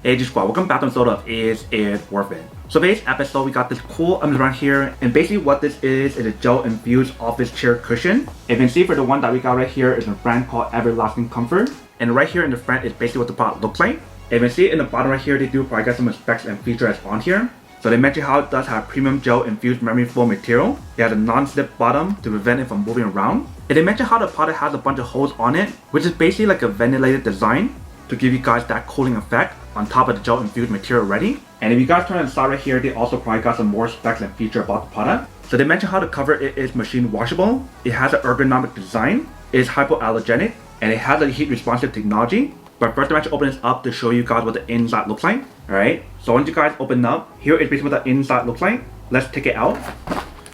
Hey G Squad, welcome back to episode of Is It Worth It? So today's episode we got this cool around here, and basically what this is a gel infused office chair cushion. If you can see, for the one that we got right here is a brand called Everlasting Comfort, and right here in the front is basically what the product looks like. If you can see in the bottom right here, they do probably got some specs and features on here. So they mention how it does have premium gel infused memory foam material. It has a non-slip bottom to prevent it from moving around. And they mention how the product has a bunch of holes on it, which is basically like a ventilated design to give you guys that cooling effect on top of the gel infused material already. And if you guys turn on the side right here, they also probably got some more specs and features about the product. So they mention how the cover it is machine washable, it has an ergonomic design, it is hypoallergenic, and it has a heat responsive technology. But first I'm going to open this up to show you guys what the inside looks like. Alright, so once you guys open up, here is basically what the inside looks like. Let's take it out.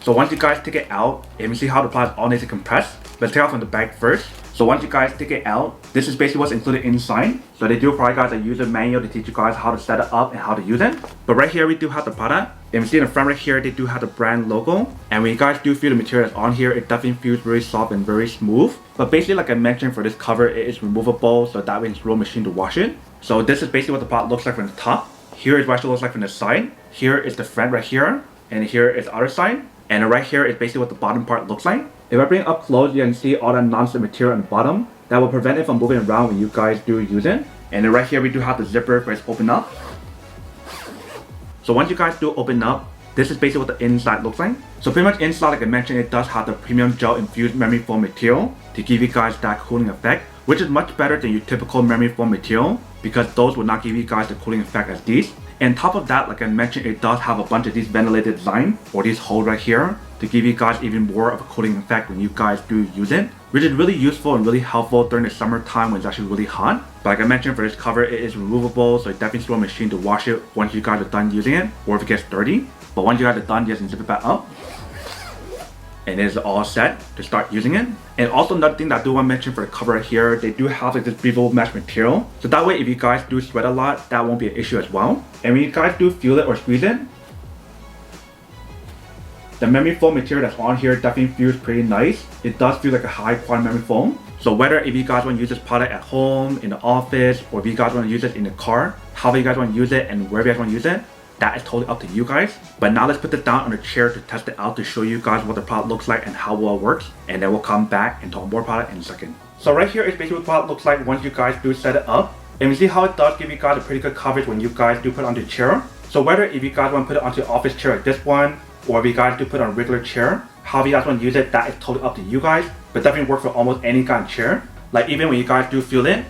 So once you guys take it out, you can see how the product is all nice and compressed. Let's take it out from the bag first. So once you guys take it out, this is basically what's included inside. So they do provide guys a user manual to teach you guys how to set it up and how to use it. But right here we do have the product. And you see in the front right here, they do have the brand logo. And when you guys do feel the material that's on here, it definitely feels very soft and very smooth. But basically, like I mentioned, for this cover, it is removable, so that way it's real machine to wash it. So this is basically what the product looks like from the top. Here is what it looks like from the side. Here is the front right here, and here is the other side. And right here is basically what the bottom part looks like. If I bring it up close, you can see all that non-slip material on the bottom that will prevent it from moving around when you guys do use it. And then right here we do have the zipper for it to open up. So once you guys do open up, this is basically what the inside looks like. So pretty much inside, like I mentioned, it does have the premium gel infused memory foam material to give you guys that cooling effect, which is much better than your typical memory foam material because those will not give you guys the cooling effect as these. And on top of that, like I mentioned, it does have a bunch of these ventilated design or these holes right here to give you guys even more of a cooling effect when you guys do use it, which is really useful and really helpful during the summertime when it's actually really hot. But like I mentioned, for this cover, it is removable, so it definitely still a machine to wash it once you guys are done using it, or if it gets dirty. But once you guys are done, you just zip it back up. And it is all set to start using it. And also another thing that I do want to mention for the cover here, they do have like this breathable mesh material. So that way if you guys do sweat a lot, that won't be an issue as well. And when you guys do feel it or squeeze it, the memory foam material that's on here definitely feels pretty nice. It does feel like a high quality memory foam. So whether if you guys want to use this product at home, in the office, or if you guys want to use it in the car, however you guys want to use it and wherever you guys want to use it, that is totally up to you guys. But now let's put this down on the chair to test it out to show you guys what the product looks like and how well it works. And then we'll come back and talk more product in a second. So right here is basically what the product looks like once you guys do set it up. And you see how it does give you guys a pretty good coverage when you guys do put it on the chair. So whether if you guys want to put it onto an office chair like this one, or if you guys do put it on a regular chair, however you guys want to use it, that is totally up to you guys. But definitely work for almost any kind of chair. Like even when you guys do feel it,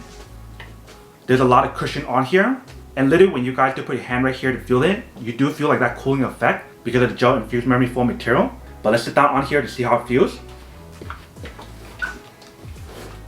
there's a lot of cushion on here. And literally when you guys do put your hand right here to feel it, you do feel like that cooling effect because of the gel infused memory foam material. But let's sit down on here to see how it feels.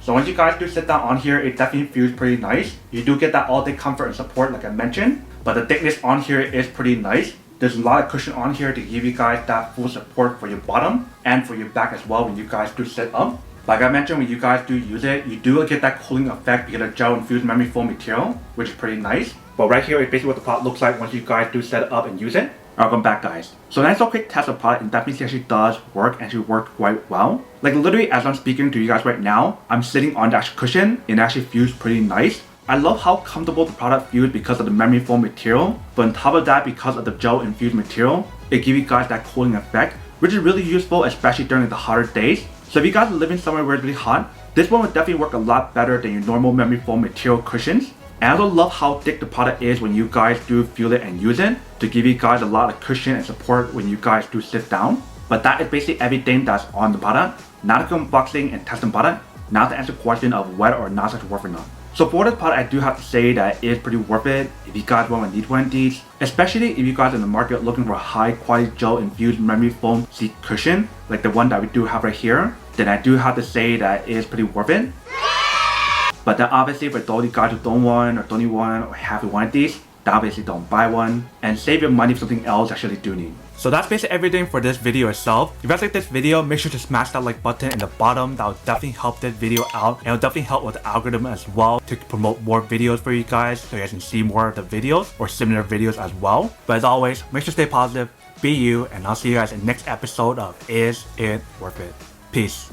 So once you guys do sit down on here, it definitely feels pretty nice. You do get that all day comfort and support like I mentioned. But the thickness on here is pretty nice. There's a lot of cushion on here to give you guys that full support for your bottom and for your back as well when you guys do sit up. Like I mentioned, when you guys do use it, you do get that cooling effect because of gel infused memory foam material, which is pretty nice. But right here is basically what the product looks like once you guys do set it up and use it. Welcome back guys. So that's a quick test of the product, and definitely actually does work and actually worked quite well. Like literally as I'm speaking to you guys right now, I'm sitting on the actual cushion and it actually feels pretty nice. I love how comfortable the product feels because of the memory foam material, but on top of that, because of the gel infused material, it gives you guys that cooling effect, which is really useful especially during the hotter days. So if you guys are living somewhere where it's really hot, this one would definitely work a lot better than your normal memory foam material cushions. And I also love how thick the product is when you guys do feel it and use it to give you guys a lot of cushion and support when you guys do sit down. But that is basically everything that's on the product. Now to unboxing and testing product, now to answer the question of whether or not it's worth or not. So for this product, I do have to say that it is pretty worth it if you guys want to need one of these, especially if you guys are in the market looking for a high quality gel infused memory foam seat cushion like the one that we do have right here, then I do have to say that it is pretty worth it. But then obviously for those of you guys who don't want or don't need one or have one of these, then obviously don't buy one and save your money for something else you actually do need. So that's basically everything for this video itself. If you guys like this video, make sure to smash that like button in the bottom. That will definitely help this video out, and it'll definitely help with the algorithm as well to promote more videos for you guys so you guys can see more of the videos or similar videos as well. But as always, make sure to stay positive, be you, and I'll see you guys in the next episode of Is It Worth It? Peace.